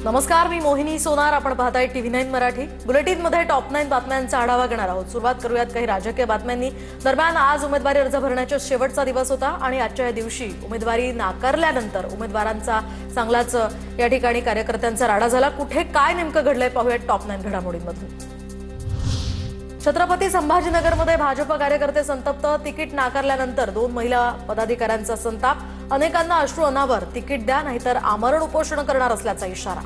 नमस्कार, मी मोहिनी सोनार. आपण पाहताय TV9 मराठी. बुलेटिन मध्ये टॉप 9 बातम्यांचा आढावा घेणार आहोत. सुरुवात करूयात काही राजकीय बातम्यांनी. दरम्यान आज उमेदवारी अर्ज भरण्याचा शेवटचा दिवस होता आणि आजच्या दिवशी उमेदवारी नाकारल्यानंतर उमेदवारांचा चांगलाच या ठिकाणी कार्यकर्त्यांचा राडा झाला. कुठे काय नेमकं घडलंय पाहूयात टॉप 9 घडामोडींमधून. छत्रपती संभाजीनगरमध्ये भाजप कार्यकर्ते संतप्त. तिकीट नाकारल्यानंतर 2 महिला पदाधिकाऱ्यांचा संताप. अनेकांना अश्रू अनावर. तिकीट द्या नाहीतर आमरण उपोषण करणार असल्याचा इशारा.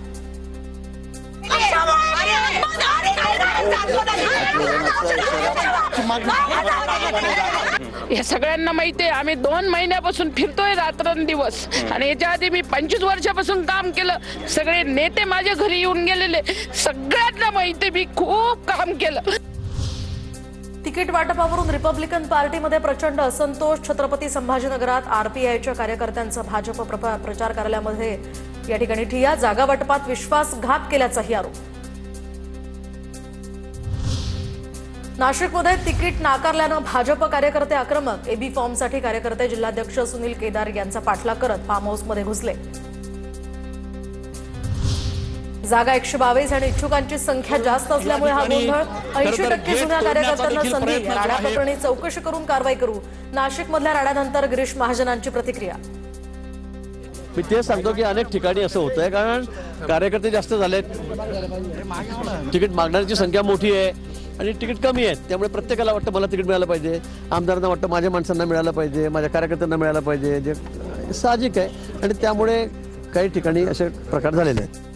या सगळ्यांना माहिती आहे, आम्ही 2 महिन्यापासून फिरतोय रात्रंदिवस आणि याच्या आधी मी 25 वर्षापासून काम केलं. सगळे नेते माझ्या घरी येऊन गेलेले, सगळ्यांना माहिती मी खूप काम केलं. तिकीट वाटपावरून रिपब्लिकन पार्टीमध्ये प्रचंड असंतोष. छत्रपती संभाजीनगरात आरपीआयच्या कार्यकर्त्यांचा भाजप प्रचार कार्यालयामध्ये या ठिकाणी ठिय्या. जागा वाटपात विश्वासघात केल्याचाही आरोप. नाशिकमध्ये तिकीट नाकारल्यानं भाजप कार्यकर्ते आक्रमक. एबी फॉर्मसाठी कार्यकर्ते जिल्हाध्यक्ष सुनील केदार यांचा पाठलाग करत फार्म हाऊसमध्ये घुसले. जागा 122 आणि इच्छुकांची संख्या जास्त असल्यामुळे हा गोंधळ. 80% जुन्या कार्यकर्त्यांना संधी. राडा प्रकरणी चौकशी करून कारवाई करू. नाशिकमधल्या राड्यानंतर गिरीश महाजनांची प्रतिक्रिया. मी ते सांगतो की अनेक ठिकाणी असं होतंय, कारण कार्यकर्ते जास्त झालेत, तिकीट मागणाऱ्यांची संख्या मोठी आहे आणि तिकीट कमी आहेत. त्यामुळे प्रत्येकाला वाटतं मला तिकीट मिळालं पाहिजे, आमदारांना वाटतं माझ्या माणसांना मिळालं पाहिजे, माझ्या कार्यकर्त्यांना मिळालं पाहिजे, जे साहजिक आहे. आणि त्यामुळे काही ठिकाणी असे प्रकार झालेले आहेत.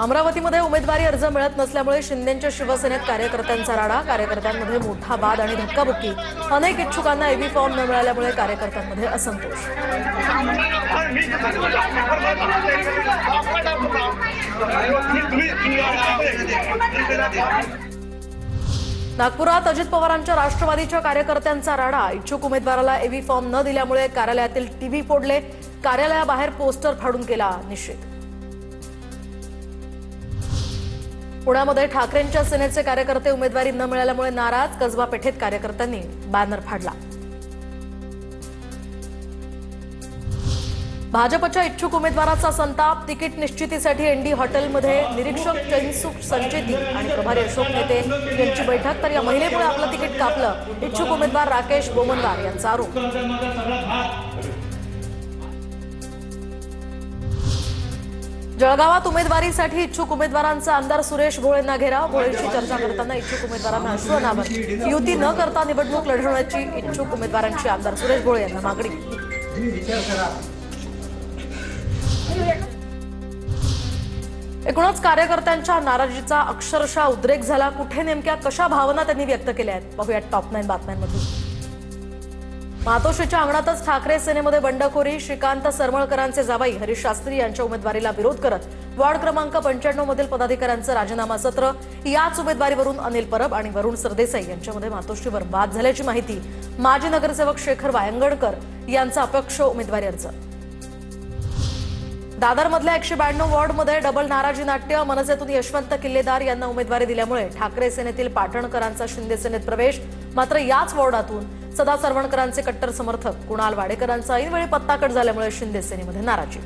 अमरावतीमध्ये उमेदवारी अर्ज मिळत नसल्यामुळे शिंदेच्या शिवसेनेत कार्यकर्त्यांचा राडा. कार्यकर्त्यांमध्ये मोठा वाद आणि धक्काबुक्की. अनेक इच्छुकांना एबी फॉर्म न मिळाल्यामुळे कार्यकर्त्यांमध्ये असंतोष. नागपुरात अजित पवारांच्या राष्ट्रवादीच्या कार्यकर्त्यांचा राडा. इच्छुक उमेदवाराला एबी फॉर्म न दिल्यामुळे कार्यालयातील टीव्ही फोडले. कार्यालयाबाहेर पोस्टर फाडून केला निषेध. पुण्यामध्ये ठाकरेंच्या सेनेचे कार्यकर्ते उमेदवारी न मिळाल्यामुळे नाराज. कसबा पेठेत कार्यकर्त्यांनी बॅनर फाडला. भाजपच्या इच्छुक उमेदवाराचा संताप. तिकीट निश्चितीसाठी एनडी हॉटेलमध्ये निरीक्षक चैनसुख संचेती आणि प्रभारी अशोक नेते यांची बैठक. तर या महिलेमुळे आपलं तिकीट कापलं. इच्छुक उमेदवार राकेश बोमनवार यांचा आरोप. जळगावात उमेदवारीसाठी इच्छुक उमेदवारांचा आमदार सुरेश भोळेंना घेराव. भोळेंशी चर्चा करताना इच्छुक उमेदवारांना अश्रू अनावर. युती न करता निवडणूक लढवण्याची इच्छुक उमेदवारांची आमदार सुरेश भोळे यांना मागणी. एकूणच कार्यकर्त्यांच्या नाराजीचा अक्षरशः उद्रेक झाला. कुठे नेमक्या कशा भावना त्यांनी व्यक्त केल्या आहेत पाहूयात टॉप 9 बातम्यांमधून. मातोश्रीच्या अंगणातच ठाकरे सेनेमध्ये बंडखोरी. श्रीकांत सरमळकरांचे जावई हरीश शास्त्री यांच्या उमेदवारीला विरोध करत वॉर्ड क्रमांक 95 मधील पदाधिकाऱ्यांचं राजीनामा सत्र. याच उमेदवारीवरून अनिल परब आणि वरुण सरदेसाई यांच्यामध्ये मातोश्रीवर वाद झाल्याची माहिती. माजी नगरसेवक शेखर वायंगणकर यांचा अपक्ष उमेदवारी अर्ज. दादरमधल्या 192 वॉर्डमध्ये डबल नाराजी नाट्य. मनसेतून यशवंत किल्लेदार यांना उमेदवारी दिल्यामुळे ठाकरे सेनेतील पाटणकरांचा शिंदे सेनेत प्रवेश. मात्र याच वॉर्डातून सदा सरवणकरांचे कट्टर समर्थक कुणाल वाडेकरांचा ऐनवेळी पत्ता कट झाल्यामुळे शिंदे सेनेमध्ये नाराजी.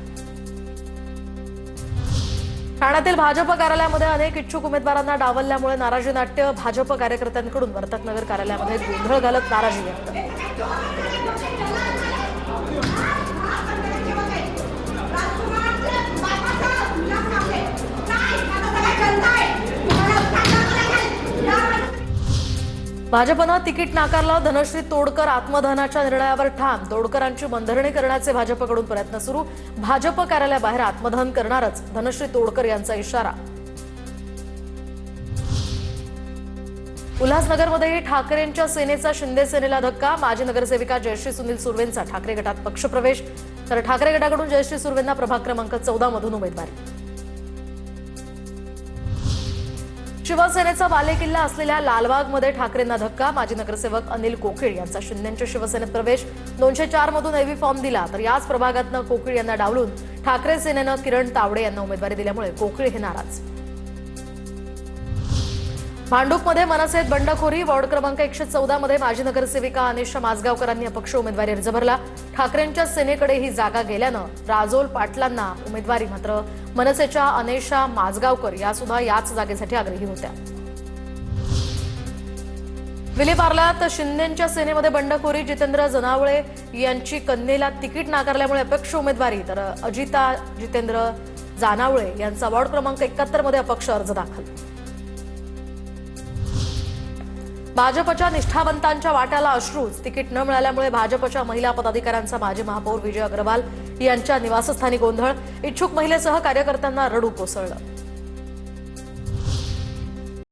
ठाण्यातील भाजप कार्यालयामध्ये अनेक इच्छुक उमेदवारांना डावलल्यामुळे नाराजी नाट्य. भाजप कार्यकर्त्यांकडून वर्तकनगर कार्यालयामध्ये गोंधळ घालत नाराजी व्यक्त. भाजपनं तिकीट नाकारलं. धनश्री तोडकर आत्मदहनाच्या निर्णयावर ठाम. तोडकरांची बंधरणी करण्याचे भाजपकडून प्रयत्न सुरू. भाजप कार्यालयाबाहेर आत्मदहन करणारच, धनश्री तोडकर यांचा इशारा. उल्हासनगरमध्येही ठाकरेंच्या सेनेचा शिंदे सेनेला धक्का. माजी नगरसेविका जयश्री सुनील सुर्वेंचा ठाकरे गटात पक्षप्रवेश. तर ठाकरे गटाकडून जयश्री सुर्वेंना प्रभाग क्रमांक 14 मधून उमेदवारी. शिवसेनेचा बालेकिल्ला असलेल्या लालबागमध्ये ठाकरेंना धक्का. माजी नगरसेवक अनिल कोकिळ यांचा शिंदेच्या शिवसेनेत प्रवेश. 204 मधून एबी फॉर्म दिला. तर याच प्रभागातनं कोकिळ यांना डावलून ठाकरे सेनेनं किरण तावडे यांना उमेदवारी दिल्यामुळे कोकिळ हे नाराज. भांडूपमध्ये मनसेत बंडखोरी. वॉर्ड क्रमांक 114 मध्ये माजी नगरसेविका अनिशा माजगावकरांनी अपक्ष उमेदवारी अर्ज भरला. ठाकरेंच्या सेनेकडे ही जागा गेल्यानं राजोल पाटलांना उमेदवारी, मात्र मनसेच्या अनेशा माजगावकर या सुद्धा याच जागेसाठी आग्रही होत्या. विलेपार्ल्यात शिंदेंच्या सेनेमध्ये बंडखोरी. जितेंद्र जनावळे यांची कन्नेला तिकीट नाकारल्यामुळे अपक्ष उमेदवारी, तर अजिता जितेंद्र जानावळे यांचा वॉर्ड क्रमांक 71 मध्ये अपक्ष अर्ज दाखल. भाजपच्या निष्ठावंतांच्या वाट्याला अश्रूच. तिकीट न मिळाल्यामुळे भाजपच्या महिला पदाधिकाऱ्यांचा माजी महापौर विजय अग्रवाल यांच्या निवासस्थानी गोंधळ. इच्छुक महिलेसह कार्यकर्त्यांना रडू कोसळलं.